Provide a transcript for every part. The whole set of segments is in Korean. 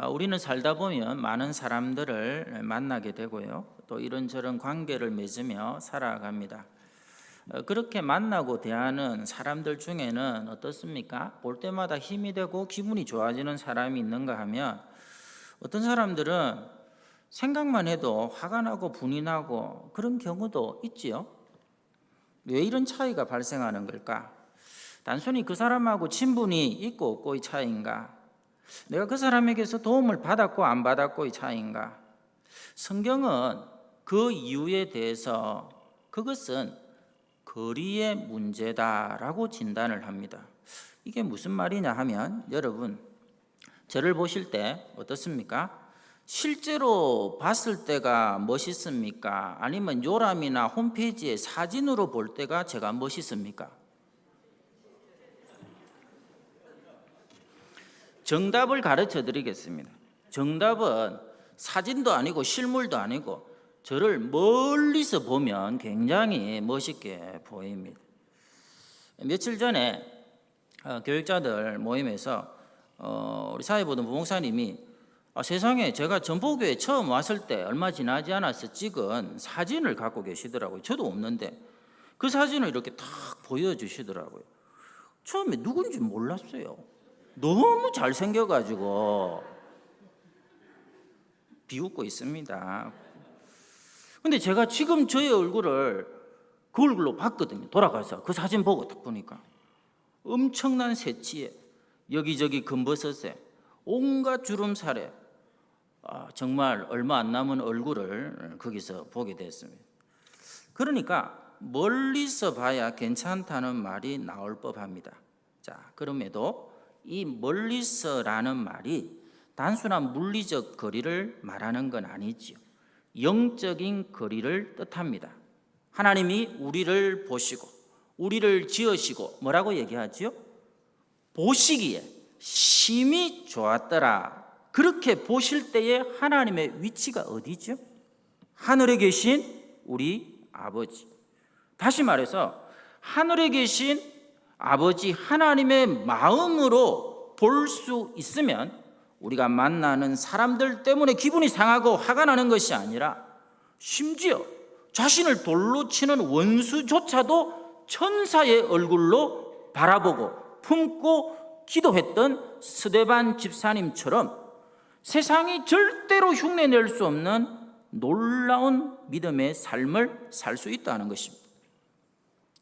우리는 살다 보면 많은 사람들을 만나게 되고요. 또 이런저런 관계를 맺으며 살아갑니다. 그렇게 만나고 대하는 사람들 중에는 어떻습니까? 볼 때마다 힘이 되고 기분이 좋아지는 사람이 있는가 하면 어떤 사람들은 생각만 해도 화가 나고 분이 나고 그런 경우도 있지요. 왜 이런 차이가 발생하는 걸까? 단순히 그 사람하고 친분이 있고 없고의 차이인가? 내가 그 사람에게서 도움을 받았고 안 받았고의 차이인가? 성경은 그 이유에 대해서 그것은 거리의 문제다라고 진단을 합니다. 이게 무슨 말이냐 하면 여러분 저를 보실 때 어떻습니까? 실제로 봤을 때가 멋있습니까? 아니면 요람이나 홈페이지에 사진으로 볼 때가 제가 멋있습니까? 정답을 가르쳐 드리겠습니다. 정답은 사진도 아니고 실물도 아니고 저를 멀리서 보면 굉장히 멋있게 보입니다. 며칠 전에 교육자들 모임에서 우리 사회보던 부목사님이 세상에 제가 전포교회 처음 왔을 때 얼마 지나지 않아서 찍은 사진을 갖고 계시더라고요. 저도 없는데 그 사진을 이렇게 탁 보여주시더라고요. 처음에 누군지 몰랐어요. 너무 잘생겨가지고 비웃고 있습니다. 근데 제가 지금 저의 얼굴을 그 얼굴로 봤거든요. 돌아가서 그 사진 보고 딱 보니까 엄청난 새치에 여기저기 금버섯에 온갖 주름살에 정말 얼마 안 남은 얼굴을 거기서 보게 됐습니다. 그러니까 멀리서 봐야 괜찮다는 말이 나올 법합니다. 자, 그럼에도 이 멀리서라는 말이 단순한 물리적 거리를 말하는 건 아니지요. 영적인 거리를 뜻합니다. 하나님이 우리를 보시고 우리를 지으시고 뭐라고 얘기하지요? 보시기에 심히 좋았더라. 그렇게 보실 때에 하나님의 위치가 어디죠? 하늘에 계신 우리 아버지. 다시 말해서 하늘에 계신 아버지 하나님의 마음으로 볼 수 있으면 우리가 만나는 사람들 때문에 기분이 상하고 화가 나는 것이 아니라 심지어 자신을 돌로 치는 원수조차도 천사의 얼굴로 바라보고 품고 기도했던 스데반 집사님처럼 세상이 절대로 흉내낼 수 없는 놀라운 믿음의 삶을 살 수 있다는 것입니다.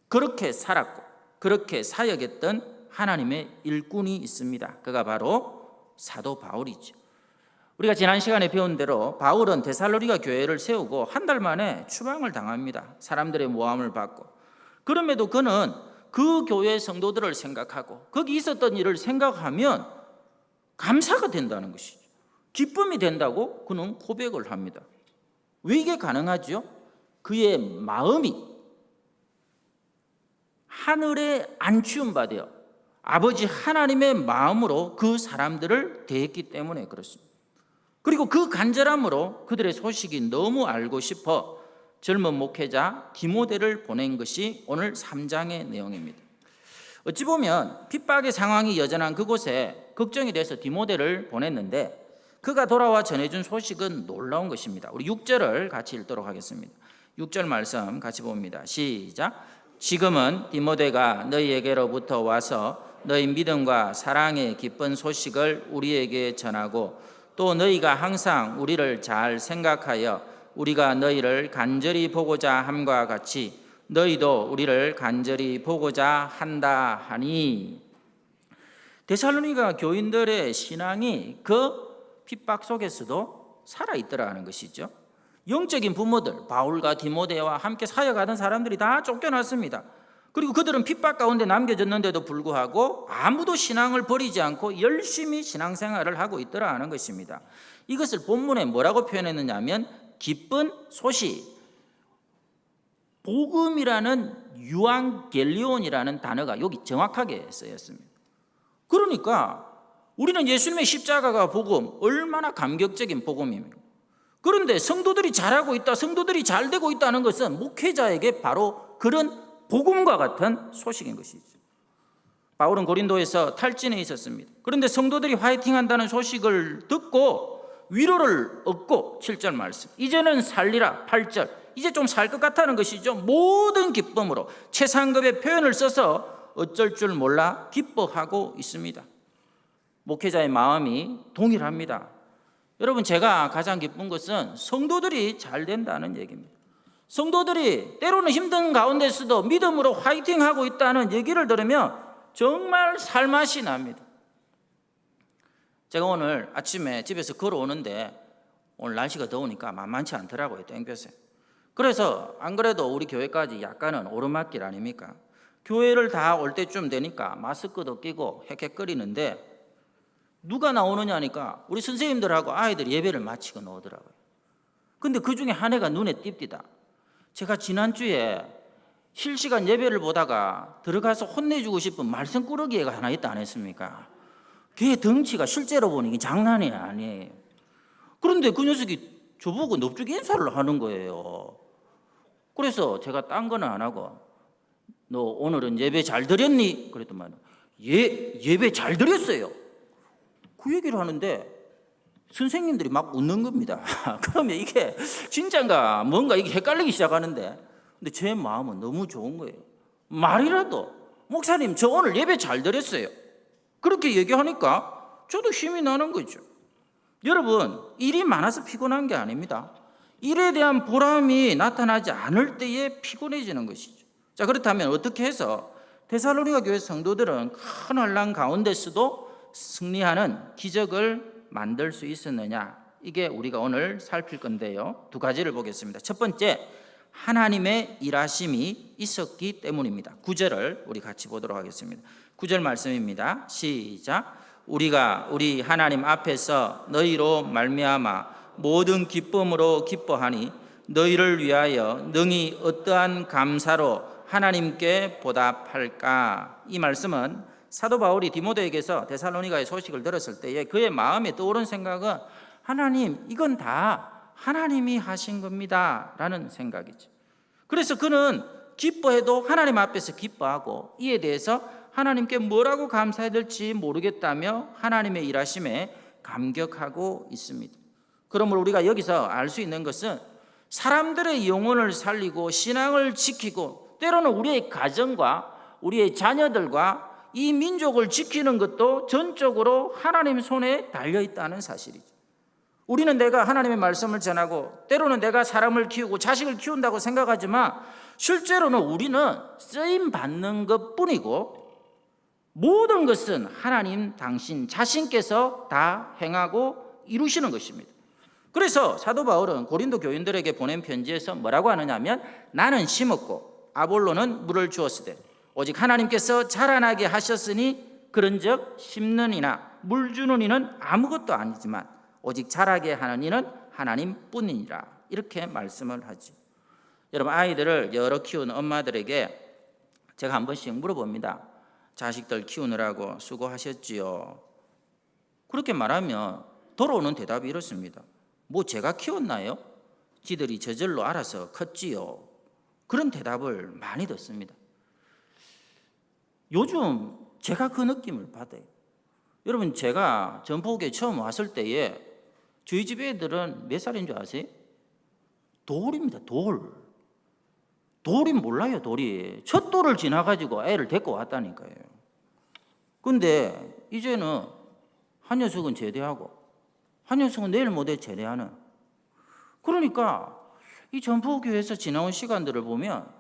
그렇게 살았고 그렇게 사역했던 하나님의 일꾼이 있습니다. 그가 바로 사도 바울이죠. 우리가 지난 시간에 배운 대로 바울은 데살로니가 교회를 세우고 한 달 만에 추방을 당합니다. 사람들의 모함을 받고. 그럼에도 그는 그 교회 성도들을 생각하고 거기 있었던 일을 생각하면 감사가 된다는 것이죠. 기쁨이 된다고 그는 고백을 합니다. 왜 이게 가능하죠? 그의 마음이 하늘에 안치움 받아 아버지 하나님의 마음으로 그 사람들을 대했기 때문에 그렇습니다. 그리고 그 간절함으로 그들의 소식이 너무 알고 싶어 젊은 목회자 디모데를 보낸 것이 오늘 3장의 내용입니다. 어찌 보면 핍박의 상황이 여전한 그곳에 걱정이 돼서 디모데를 보냈는데 그가 돌아와 전해준 소식은 놀라운 것입니다. 우리 6절을 같이 읽도록 하겠습니다. 6절 말씀 같이 봅니다. 시작. 지금은 디모데가 너희에게로부터 와서 너희 믿음과 사랑의 기쁜 소식을 우리에게 전하고 또 너희가 항상 우리를 잘 생각하여 우리가 너희를 간절히 보고자 함과 같이 너희도 우리를 간절히 보고자 한다 하니. 데살로니가 교인들의 신앙이 그 핍박 속에서도 살아있더라는 것이죠. 영적인 부모들 바울과 디모데와 함께 사역하던 사람들이 다 쫓겨났습니다. 그리고 그들은 핍박 가운데 남겨졌는데도 불구하고 아무도 신앙을 버리지 않고 열심히 신앙생활을 하고 있더라는 것입니다. 이것을 본문에 뭐라고 표현했느냐 하면 기쁜 소식, 복음이라는 유앙겔리온이라는 단어가 여기 정확하게 쓰였습니다. 그러니까 우리는 예수님의 십자가가 복음, 얼마나 감격적인 복음입니까? 그런데 성도들이 잘하고 있다, 성도들이 잘 되고 있다는 것은 목회자에게 바로 그런 복음과 같은 소식인 것이죠. 바울은 고린도에서 탈진해 있었습니다. 그런데 성도들이 화이팅한다는 소식을 듣고 위로를 얻고 7절 말씀, 이제는 살리라. 8절, 이제 좀 살 것 같다는 것이죠. 모든 기쁨으로 최상급의 표현을 써서 어쩔 줄 몰라 기뻐하고 있습니다. 목회자의 마음이 동일합니다. 여러분, 제가 가장 기쁜 것은 성도들이 잘 된다는 얘기입니다. 성도들이 때로는 힘든 가운데서도 믿음으로 화이팅하고 있다는 얘기를 들으면 정말 살맛이 납니다. 제가 오늘 아침에 집에서 걸어오는데 오늘 날씨가 더우니까 만만치 않더라고요, 땡볕에. 그래서 안 그래도 우리 교회까지 약간은 오르막길 아닙니까? 교회를 다 올 때쯤 되니까 마스크도 끼고 헥헥거리는데 누가 나오느냐 하니까 우리 선생님들하고 아이들이 예배를 마치고 나오더라고요. 근데 그 중에 한 애가 눈에 띕디다. 제가 지난주에 실시간 예배를 보다가 들어가서 혼내주고 싶은 말썽꾸러기 애가 하나 있다 안 했습니까? 걔 덩치가 실제로 보니 장난이 아니에요. 그런데 그 녀석이 저보고 넙죽 인사를 하는 거예요. 그래서 제가 딴 거는 안 하고, 너 오늘은 예배 잘 드렸니? 그랬더만, 예배 잘 드렸어요. 그 얘기를 하는데 선생님들이 막 웃는 겁니다. 그러면 이게 진짠가 뭔가 이게 헷갈리기 시작하는데, 근데 제 마음은 너무 좋은 거예요. 말이라도 목사님 저 오늘 예배 잘 드렸어요, 그렇게 얘기하니까 저도 힘이 나는 거죠. 여러분, 일이 많아서 피곤한 게 아닙니다. 일에 대한 보람이 나타나지 않을 때에 피곤해지는 것이죠. 자, 그렇다면 어떻게 해서 데살로니가 교회 성도들은 큰 환난 가운데서도 승리하는 기적을 만들 수 있었느냐, 이게 우리가 오늘 살필 건데요. 두 가지를 보겠습니다. 첫 번째, 하나님의 일하심이 있었기 때문입니다. 9절을 우리 같이 보도록 하겠습니다. 9절 말씀입니다. 시작. 우리가 우리 하나님 앞에서 너희로 말미암아 모든 기쁨으로 기뻐하니 너희를 위하여 능히 어떠한 감사로 하나님께 보답할까. 이 말씀은 사도 바울이 디모데에게서 데살로니가의 소식을 들었을 때에 그의 마음에 떠오른 생각은, 하나님, 이건 다 하나님이 하신 겁니다 라는 생각이죠. 그래서 그는 기뻐해도 하나님 앞에서 기뻐하고, 이에 대해서 하나님께 뭐라고 감사해야 될지 모르겠다며 하나님의 일하심에 감격하고 있습니다. 그러므로 우리가 여기서 알 수 있는 것은, 사람들의 영혼을 살리고 신앙을 지키고 때로는 우리의 가정과 우리의 자녀들과 이 민족을 지키는 것도 전적으로 하나님 손에 달려있다는 사실이죠. 우리는 내가 하나님의 말씀을 전하고 때로는 내가 사람을 키우고 자식을 키운다고 생각하지만 실제로는 우리는 쓰임받는 것뿐이고 모든 것은 하나님 당신 자신께서 다 행하고 이루시는 것입니다. 그래서 사도 바울은 고린도 교인들에게 보낸 편지에서 뭐라고 하느냐면, 나는 심었고 아볼로는 물을 주었으되 오직 하나님께서 자라나게 하셨으니 그런즉 심는 이나 물 주는 이는 아무것도 아니지만 오직 자라게 하는 이는 하나님뿐이니라. 이렇게 말씀을 하지. 여러분, 아이들을 여러 키우는 엄마들에게 제가 한 번씩 물어봅니다. 자식들 키우느라고 수고하셨지요? 그렇게 말하면 돌아오는 대답이 이렇습니다. 뭐 제가 키웠나요? 지들이 저절로 알아서 컸지요. 그런 대답을 많이 듣습니다. 요즘 제가 그 느낌을 받아요. 여러분, 제가 전북에 처음 왔을 때에 저희 집 애들은 몇 살인 줄 아세요? 돌입니다. 돌이 몰라요. 돌이 첫 돌을 지나가지고 애를 데리고 왔다니까요. 근데 이제는 한 녀석은 제대하고 한 녀석은 내일 모레 제대하는, 그러니까 이 전북교회에서 지나온 시간들을 보면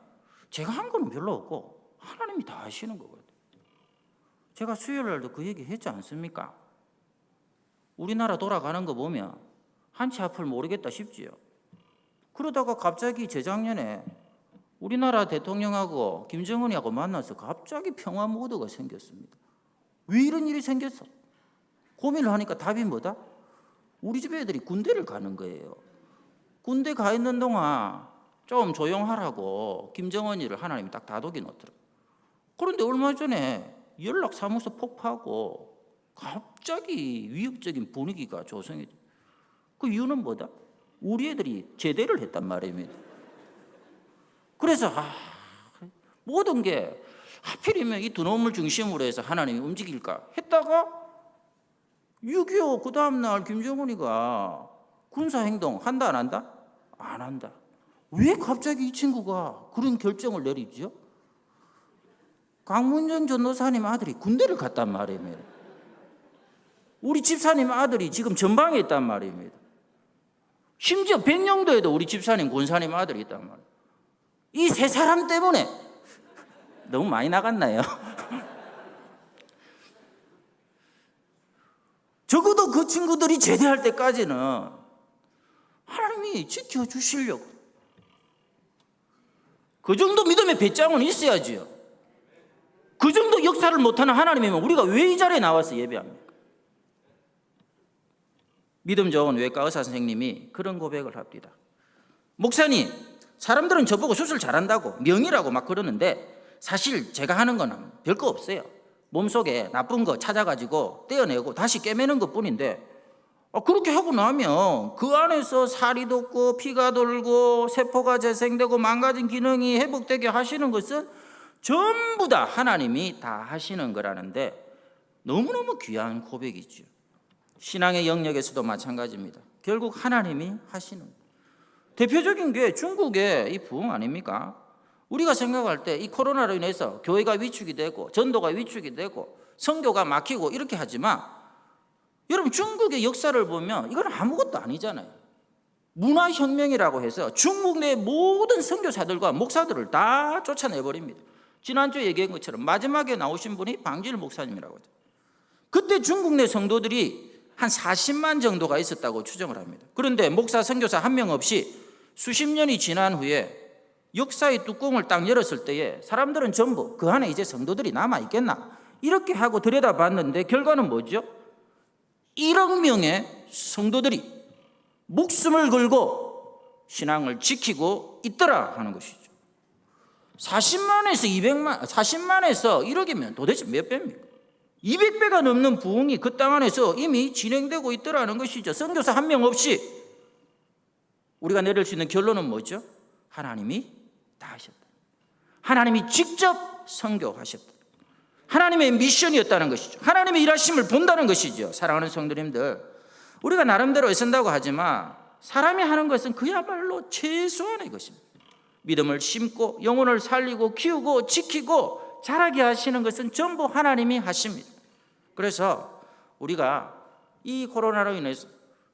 제가 한 거는 별로 없고 하나님이 다 하시는 거거든요. 제가 수요일 날도 그 얘기 했지 않습니까? 우리나라 돌아가는 거 보면 한치 앞을 모르겠다 싶지요. 그러다가 갑자기 재작년에 우리나라 대통령하고 김정은이하고 만나서 갑자기 평화 모드가 생겼습니다. 왜 이런 일이 생겼어? 고민을 하니까 답이 뭐다? 우리 집 애들이 군대를 가는 거예요. 군대 가 있는 동안 좀 조용하라고 김정은이를 하나님이 딱 다독여 놓더라고요. 그런데 얼마 전에 연락사무소 폭파하고 갑자기 위협적인 분위기가 조성이 돼요. 그 이유는 뭐다? 우리 애들이 제대를 했단 말입니다. 그래서 모든 게 하필이면 이 두 놈을 중심으로 해서 하나님이 움직일까 했다가 6.25 그 다음날 김정은이가 군사행동 한다 안 한다? 안 한다. 왜 갑자기 이 친구가 그런 결정을 내리죠? 강문전 전도사님 아들이 군대를 갔단 말입니다. 우리 집사님 아들이 지금 전방에 있단 말입니다. 심지어 백령도에도 우리 집사님 권사님 아들이 있단 말이에요. 이 세 사람 때문에 너무 많이 나갔나요? 적어도 그 친구들이 제대할 때까지는 하나님이 지켜주시려고 그 정도 믿음의 배짱은 있어야지요. 그 정도 역사를 못하는 하나님이면 우리가 왜 이 자리에 나와서 예배합니까? 믿음 좋은 외과 의사 선생님이 그런 고백을 합니다. 목사님, 사람들은 저보고 수술 잘한다고 명의라고 막 그러는데 사실 제가 하는 건 별거 없어요. 몸속에 나쁜 거 찾아가지고 떼어내고 다시 꿰매는 것뿐인데 그렇게 하고 나면 그 안에서 살이 돋고 피가 돌고 세포가 재생되고 망가진 기능이 회복되게 하시는 것은 전부 다 하나님이 다 하시는 거라는데 너무너무 귀한 고백이죠. 신앙의 영역에서도 마찬가지입니다. 결국 하나님이 하시는 거예요. 대표적인 게 중국의 이 부흥 아닙니까? 우리가 생각할 때 이 코로나로 인해서 교회가 위축이 되고 전도가 위축이 되고 선교가 막히고 이렇게 하지만 여러분 중국의 역사를 보면 이건 아무것도 아니잖아요. 문화혁명이라고 해서 중국 내 모든 선교사들과 목사들을 다 쫓아내버립니다. 지난주에 얘기한 것처럼 마지막에 나오신 분이 방질 목사님이라고 하죠. 그때 중국 내 성도들이 한 40만 정도가 있었다고 추정을 합니다. 그런데 목사, 선교사 한 명 없이 수십 년이 지난 후에 역사의 뚜껑을 딱 열었을 때에 사람들은 전부 그 안에 이제 성도들이 남아있겠나 이렇게 하고 들여다봤는데 결과는 뭐죠? 1억 명의 성도들이 목숨을 걸고 신앙을 지키고 있더라 하는 것이죠. 40만에서 200만, 40만에서 1억이면 도대체 몇 배입니까? 200배가 넘는 부흥이 그 땅 안에서 이미 진행되고 있더라는 것이죠. 선교사 한 명 없이 우리가 내릴 수 있는 결론은 뭐죠? 하나님이 다 하셨다. 하나님이 직접 선교하셨다. 하나님의 미션이었다는 것이죠. 하나님의 일하심을 본다는 것이죠. 사랑하는 성도님들, 우리가 나름대로 애쓴다고 하지만 사람이 하는 것은 그야말로 최소한의 것입니다. 믿음을 심고 영혼을 살리고 키우고 지키고 자라게 하시는 것은 전부 하나님이 하십니다. 그래서 우리가 이 코로나로 인해서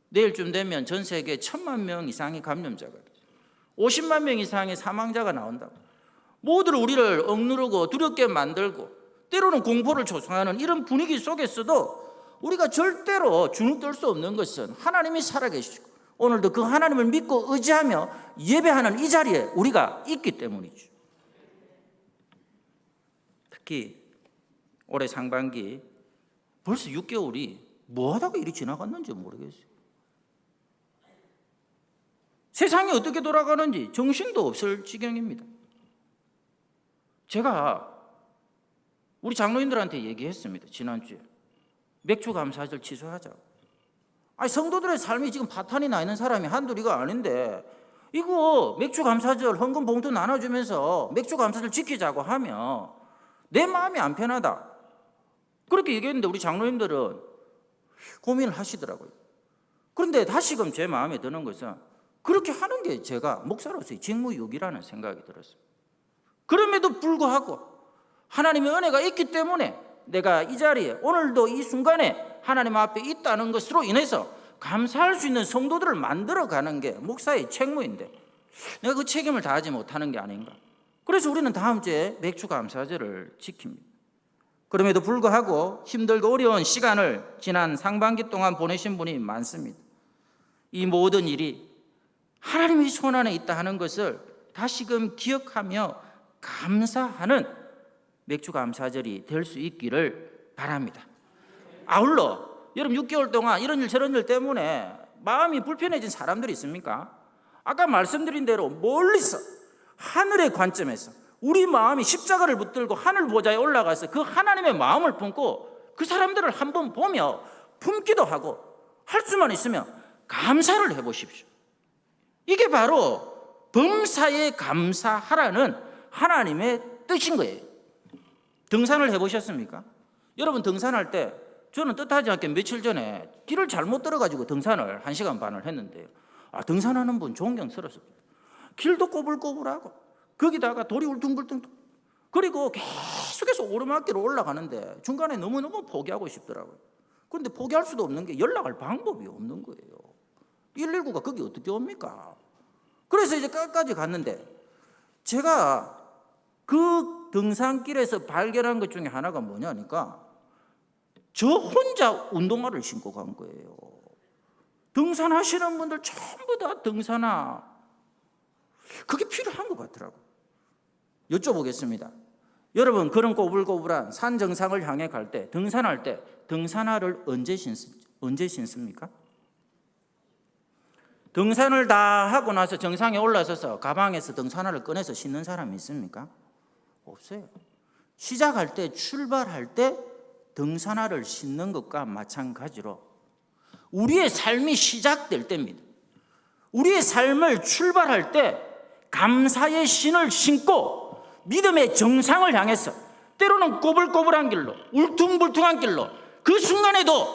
내일쯤 되면 전 세계에 1,000만 명 이상의 감염자가 50만 명 이상의 사망자가 나온다고 모두를 우리를 억누르고 두렵게 만들고 때로는 공포를 조성하는 이런 분위기 속에서도 우리가 절대로 주눅들 수 없는 것은 하나님이 살아계시고 오늘도 그 하나님을 믿고 의지하며 예배하는 이 자리에 우리가 있기 때문이죠. 특히 올해 상반기 벌써 6개월이 뭐하다가 이리 지나갔는지 모르겠어요. 세상이 어떻게 돌아가는지 정신도 없을 지경입니다. 제가 우리 장로님들한테 얘기했습니다. 지난주에 맥주 감사절 취소하자고. 아니 성도들의 삶이 지금 파탄이 나 있는 사람이 한둘이가 아닌데 이거 맥주 감사절 헌금 봉투 나눠주면서 맥주 감사절 지키자고 하면 내 마음이 안 편하다 그렇게 얘기했는데 우리 장로님들은 고민을 하시더라고요. 그런데 다시금 제 마음에 드는 것은 그렇게 하는 게 제가 목사로서의 직무유기라는 생각이 들었어요. 그럼에도 불구하고 하나님의 은혜가 있기 때문에 내가 이 자리에 오늘도 이 순간에 하나님 앞에 있다는 것으로 인해서 감사할 수 있는 성도들을 만들어가는 게 목사의 책무인데 내가 그 책임을 다하지 못하는 게 아닌가. 그래서 우리는 다음 주에 맥주 감사절을 지킵니다. 그럼에도 불구하고 힘들고 어려운 시간을 지난 상반기 동안 보내신 분이 많습니다. 이 모든 일이 하나님의 손 안에 있다 하는 것을 다시금 기억하며 감사하는 맥주 감사절이 될 수 있기를 바랍니다. 아울러 여러분 6개월 동안 이런 일 저런 일 때문에 마음이 불편해진 사람들이 있습니까? 아까 말씀드린 대로 멀리서 하늘의 관점에서 우리 마음이 십자가를 붙들고 하늘 보좌에 올라가서 그 하나님의 마음을 품고 그 사람들을 한번 보며 품기도 하고 할 수만 있으면 감사를 해보십시오. 이게 바로 범사에 감사하라는 하나님의 뜻인 거예요. 등산을 해보셨습니까? 여러분 등산할 때 저는 뜻하지 않게 며칠 전에 길을 잘못 들어가지고 등산을 1시간 반을 했는데요. 등산하는 분 존경스럽습니다. 길도 꼬불꼬불하고 거기다가 돌이 울퉁불퉁, 그리고 계속해서 오르막길을 올라가는데 중간에 너무너무 포기하고 싶더라고요. 그런데 포기할 수도 없는 게 연락할 방법이 없는 거예요. 119가 거기 어떻게 옵니까? 그래서 이제 끝까지 갔는데 제가 그 등산길에서 발견한 것 중에 하나가 뭐냐니까 저 혼자 운동화를 신고 간 거예요. 등산하시는 분들 전부 다 등산화, 그게 필요한 것 같더라고요. 여쭤보겠습니다. 여러분, 그런 꼬불꼬불한 산 정상을 향해 갈 때, 등산할 때 등산화를 언제 신습니까? 등산을 다 하고 나서 정상에 올라서서 가방에서 등산화를 꺼내서 신는 사람이 있습니까? 없어요. 시작할 때, 출발할 때 등산화를 신는 것과 마찬가지로 우리의 삶이 시작될 때입니다. 우리의 삶을 출발할 때 감사의 신을 신고 믿음의 정상을 향해서, 때로는 꼬불꼬불한 길로, 울퉁불퉁한 길로, 그 순간에도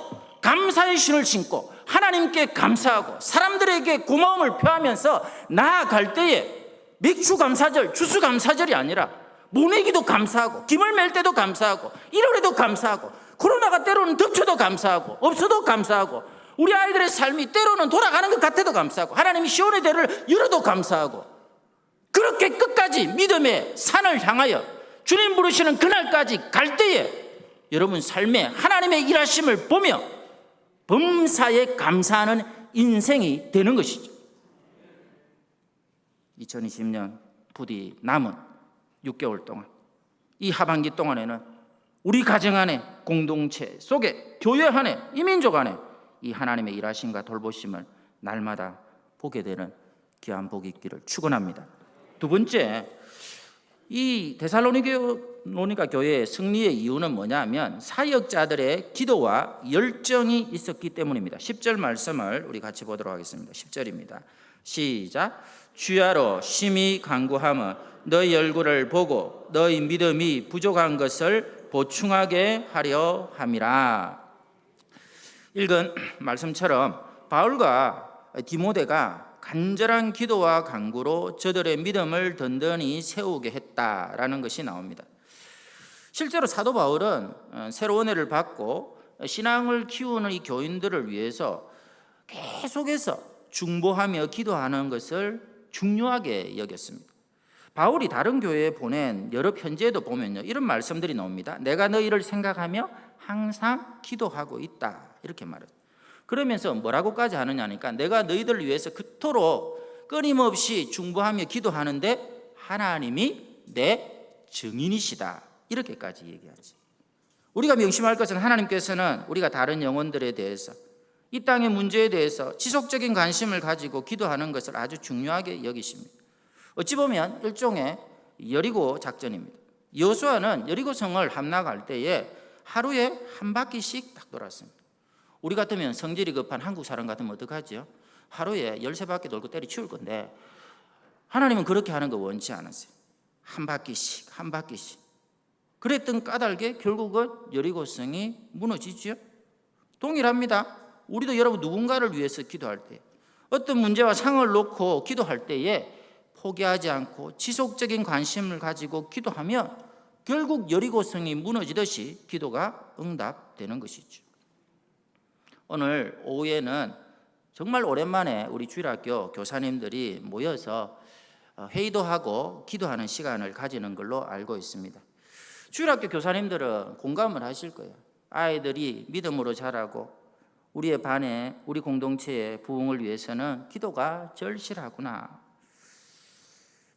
감사의 신을 신고 하나님께 감사하고 사람들에게 고마움을 표하면서 나아갈 때에 맥주 감사절, 주스 감사절이 아니라 모내기도 감사하고, 김을 맬 때도 감사하고, 1월에도 감사하고, 코로나가 때로는 덮쳐도 감사하고, 없어도 감사하고, 우리 아이들의 삶이 때로는 돌아가는 것 같아도 감사하고, 하나님이 시온의 대를 열어도 감사하고, 그렇게 끝까지 믿음의 산을 향하여 주님 부르시는 그날까지 갈 때에 여러분 삶에 하나님의 일하심을 보며 범사에 감사하는 인생이 되는 것이죠. 2020년 부디 남은 6개월 동안, 이 하반기 동안에는 우리 가정 안에, 공동체 속에, 교회 안에, 이민족 안에 이 하나님의 일하심과 돌보심을 날마다 보게 되는 귀한 복이 있기를 축원합니다. 두 번째, 이 데살로니가 교회의 승리의 이유는 뭐냐면 사역자들의 기도와 열정이 있었기 때문입니다. 10절 말씀을 우리 같이 보도록 하겠습니다. 10절입니다. 시작. 주야로 심히 간구하며 너희 얼굴을 보고 너희 믿음이 부족한 것을 보충하게 하려 함이라. 읽은 말씀처럼 바울과 디모데가 간절한 기도와 간구로 저들의 믿음을 든든히 세우게 했다라는 것이 나옵니다. 실제로 사도 바울은 새로운 은혜를 받고 신앙을 키우는 이 교인들을 위해서 계속해서 중보하며 기도하는 것을 중요하게 여겼습니다. 바울이 다른 교회에 보낸 여러 편지에도 보면요, 이런 말씀들이 나옵니다. 내가 너희를 생각하며 항상 기도하고 있다, 이렇게 말해요. 그러면서 뭐라고까지 하느냐니까 내가 너희들을 위해서 그토록 끊임없이 중보하며 기도하는데 하나님이 내 증인이시다, 이렇게까지 얘기하지. 우리가 명심할 것은 하나님께서는 우리가 다른 영혼들에 대해서, 이 땅의 문제에 대해서 지속적인 관심을 가지고 기도하는 것을 아주 중요하게 여기십니다. 어찌 보면 일종의 여리고 작전입니다. 여호수아는 여리고성을 함락할 때에 하루에 한 바퀴씩 딱 돌았습니다. 우리 같으면 성질이 급한 한국 사람 같으면 어떡하죠? 하루에 13바퀴 돌고 때려치울 건데 하나님은 그렇게 하는 거 원치 않았어요. 한 바퀴씩 한 바퀴씩. 그랬던 까닭에 결국은 여리고성이 무너지죠. 동일합니다. 우리도 여러분 누군가를 위해서 기도할 때, 어떤 문제와 상을 놓고 기도할 때에 포기하지 않고 지속적인 관심을 가지고 기도하면 결국 여리고성이 무너지듯이 기도가 응답되는 것이죠. 오늘 오후에는 정말 오랜만에 우리 주일학교 교사님들이 모여서 회의도 하고 기도하는 시간을 가지는 걸로 알고 있습니다. 주일학교 교사님들은 공감을 하실 거예요. 아이들이 믿음으로 자라고 우리의 반에, 우리 공동체의 부흥을 위해서는 기도가 절실하구나.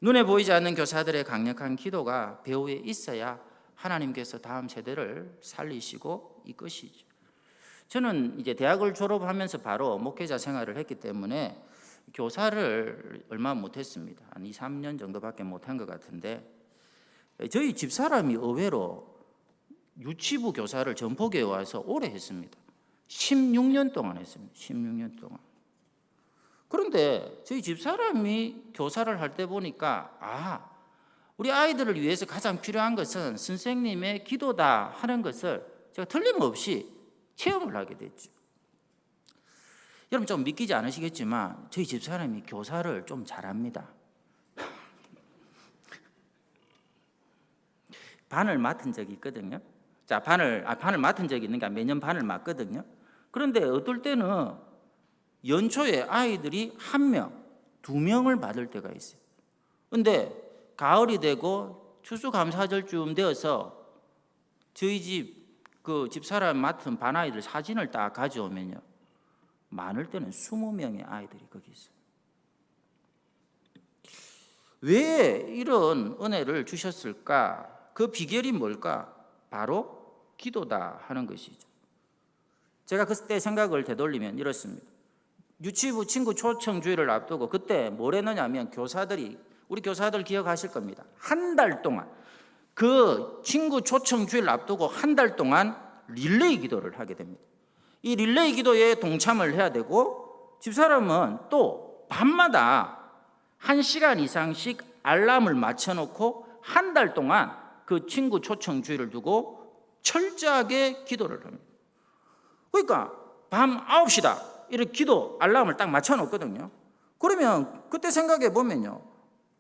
눈에 보이지 않는 교사들의 강력한 기도가 배후에 있어야 하나님께서 다음 세대를 살리시고 이끄시죠. 저는 이제 대학을 졸업하면서 바로 목회자 생활을 했기 때문에 교사를 얼마 못했습니다. 한 2, 3년 정도밖에 못한 것 같은데, 저희 집사람이 의외로 유치부 교사를 전포교에 와서 오래 했습니다. 16년 동안 했습니다. 16년 동안. 그런데 저희 집사람이 교사를 할 때 보니까 우리 아이들을 위해서 가장 필요한 것은 선생님의 기도다 하는 것을 제가 틀림없이 체험을 하게 됐죠. 여러분 좀 믿기지 않으시겠지만 저희 집사람이 교사를 좀 잘합니다. 반을 맡은 적이 있거든요. 자, 반을 맡은 적이 있는 게 매년 반을 맡거든요. 그런데 어떨 때는 연초에 아이들이 1명, 2명을 받을 때가 있어요. 근데 가을이 되고 추수감사절쯤 되어서 저희 그 집사람 맡은 반 아이들 사진을 딱 가져오면요, 많을 때는 20명의 아이들이 거기 있어요. 왜 이런 은혜를 주셨을까? 그 비결이 뭘까? 바로 기도다 하는 것이죠. 제가 그때 생각을 되돌리면 이렇습니다. 유치부 친구 초청 주일을 앞두고 그때 뭘 했느냐면 우리 교사들 기억하실 겁니다. 한 달 동안 그 친구 초청 주일을 앞두고 한 달 동안 릴레이 기도를 하게 됩니다. 이 릴레이 기도에 동참을 해야 되고 집사람은 또 밤마다 1시간 이상씩 알람을 맞춰놓고 한 달 동안 그 친구 초청 주일을 두고 철저하게 기도를 합니다. 그러니까 밤 9시다 이렇게 기도 알람을 딱 맞춰놓거든요. 그러면 그때 생각해 보면요,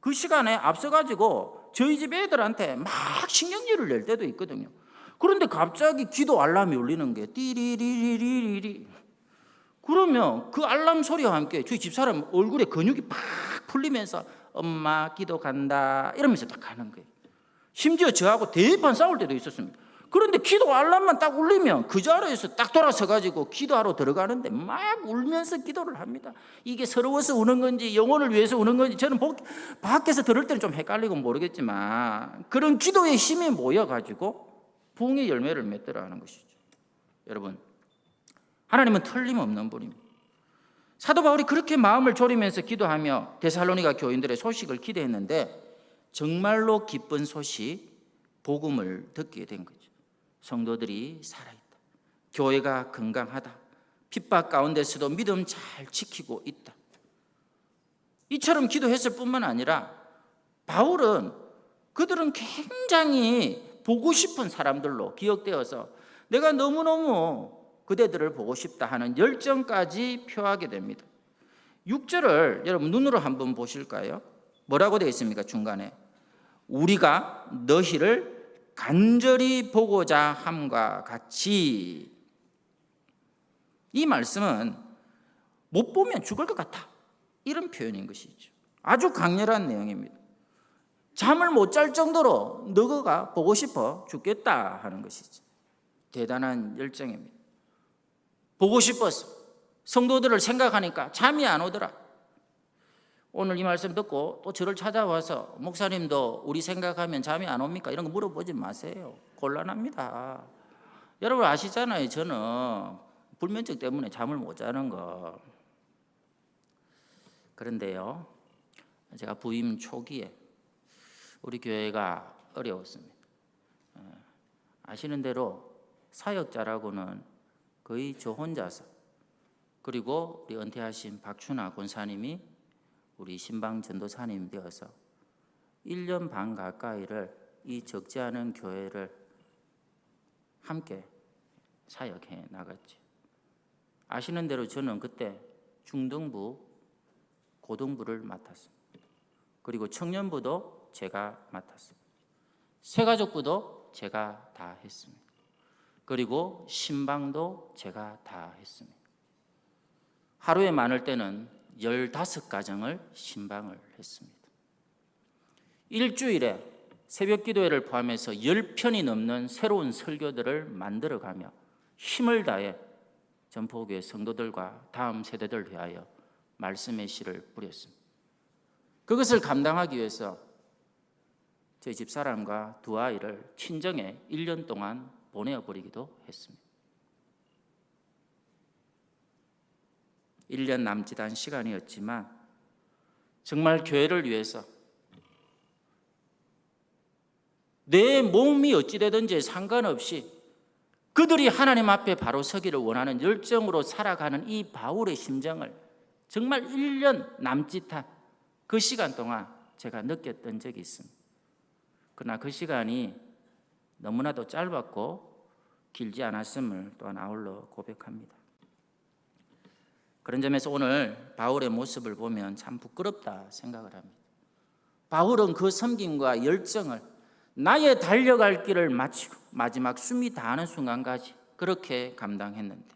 그 시간에 앞서가지고 저희 집 애들한테 막 신경질을 낼 때도 있거든요. 그런데 갑자기 기도 알람이 울리는 게 띠리리리리리. 그러면 그 알람 소리와 함께 저희 집사람 얼굴에 근육이 팍 풀리면서 엄마 기도 간다 이러면서 딱 가는 거예요. 심지어 저하고 대판 싸울 때도 있었습니다. 그런데 기도 알람만 딱 울리면 그 자리에서 딱 돌아서가지고 기도하러 들어가는데 막 울면서 기도를 합니다. 이게 서러워서 우는 건지 영혼을 위해서 우는 건지 저는 밖에서 들을 때는 좀 헷갈리고 모르겠지만 그런 기도의 힘이 모여가지고 부흥의 열매를 맺더라 하는 것이죠. 여러분, 하나님은 틀림없는 분입니다. 사도 바울이 그렇게 마음을 졸이면서 기도하며 데살로니가 교인들의 소식을 기대했는데 정말로 기쁜 소식, 복음을 듣게 된 거죠. 성도들이 살아있다. 교회가 건강하다. 핍박 가운데서도 믿음 잘 지키고 있다. 이처럼 기도했을 뿐만 아니라 바울은 그들은 굉장히 보고 싶은 사람들로 기억되어서 내가 너무너무 그대들을 보고 싶다 하는 열정까지 표하게 됩니다. 6절을 여러분 눈으로 한번 보실까요? 뭐라고 되어 있습니까? 중간에 우리가 너희를 간절히 보고자 함과 같이. 이 말씀은 못 보면 죽을 것 같아 이런 표현인 것이죠. 아주 강렬한 내용입니다. 잠을 못 잘 정도로 너가 보고 싶어 죽겠다 하는 것이죠. 대단한 열정입니다. 보고 싶어서 성도들을 생각하니까 잠이 안 오더라. 오늘 이 말씀 듣고 또 저를 찾아와서 목사님도 우리 생각하면 잠이 안 옵니까? 이런 거 물어보지 마세요. 곤란합니다. 여러분 아시잖아요. 저는 불면증 때문에 잠을 못 자는 거. 그런데요, 제가 부임 초기에 우리 교회가 어려웠습니다. 아시는 대로 사역자라고는 거의 저 혼자서, 그리고 우리 은퇴하신 박춘하 권사님이 우리 신방 전도사님 되어서 1년 반 가까이를 이 적지 않은 교회를 함께 사역해 나갔죠. 아시는 대로 저는 그때 중등부, 고등부를 맡았습니다. 그리고 청년부도 제가 맡았습니다. 새가족부도 제가 다 했습니다. 그리고 신방도 제가 다 했습니다. 하루에 많을 때는 15가정을 신방을 했습니다. 일주일에 새벽 기도회를 포함해서 10편이 넘는 새로운 설교들을 만들어가며 힘을 다해 전포교회 성도들과 다음 세대들 위하여 말씀의 씨를 뿌렸습니다. 그것을 감당하기 위해서 저희 집사람과 2 아이를 친정에 1년 동안 보내어버리기도 했습니다. 1년 남짓한 시간이었지만 정말 교회를 위해서 내 몸이 어찌되든지 상관없이 그들이 하나님 앞에 바로 서기를 원하는 열정으로 살아가는 이 바울의 심정을 정말 1년 남짓한 그 시간 동안 제가 느꼈던 적이 있습니다. 그러나 그 시간이 너무나도 짧았고 길지 않았음을 또한 아울러 고백합니다. 그런 점에서 오늘 바울의 모습을 보면 참 부끄럽다 생각을 합니다. 바울은 그 섬김과 열정을 나의 달려갈 길을 마치고 마지막 숨이 다하는 순간까지 그렇게 감당했는데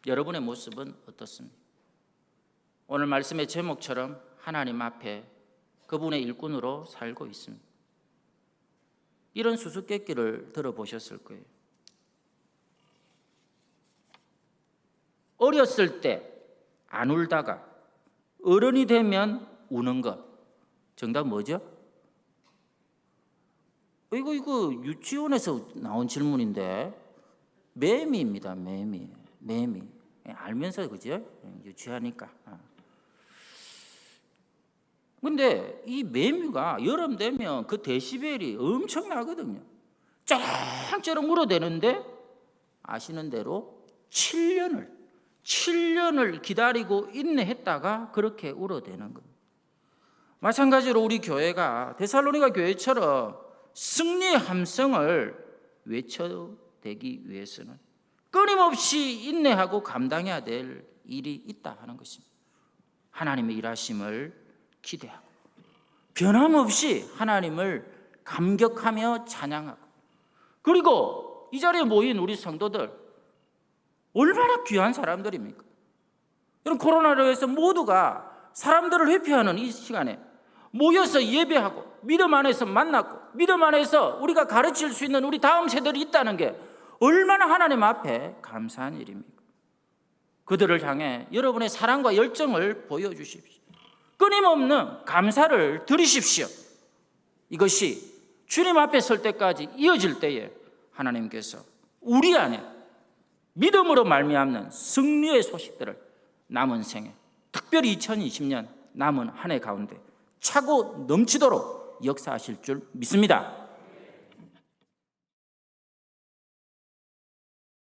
여러분의 모습은 어떻습니까? 오늘 말씀의 제목처럼 하나님 앞에 그분의 일꾼으로 살고 있습니다. 이런 수수께끼를 들어보셨을 거예요. 어렸을 때 안 울다가 어른이 되면 우는 것. 정답 뭐죠? 이거 유치원에서 나온 질문인데 매미입니다. 매미. 알면서 그죠? 유치하니까. 근데 이 매미가 여름 되면 그 데시벨이 엄청나거든요. 쩌렁쩌렁 울어대는데 아시는 대로 7년을 기다리고 인내했다가 그렇게 울어대는 겁니다. 마찬가지로 우리 교회가 데살로니가 교회처럼 승리의 함성을 외쳐대기 위해서는 끊임없이 인내하고 감당해야 될 일이 있다 하는 것입니다. 하나님의 일하심을 기대하고 변함없이 하나님을 감격하며 찬양하고, 그리고 이 자리에 모인 우리 성도들 얼마나 귀한 사람들입니까? 여러분, 코로나로 해서 모두가 사람들을 회피하는 이 시간에 모여서 예배하고 믿음 안에서 만났고 믿음 안에서 우리가 가르칠 수 있는 우리 다음 세대들이 있다는 게 얼마나 하나님 앞에 감사한 일입니까? 그들을 향해 여러분의 사랑과 열정을 보여주십시오. 끊임없는 감사를 드리십시오. 이것이 주님 앞에 설 때까지 이어질 때에 하나님께서 우리 안에 믿음으로 말미암는 승리의 소식들을 남은 생에, 특별히 2020년 남은 한 해 가운데 차고 넘치도록 역사하실 줄 믿습니다.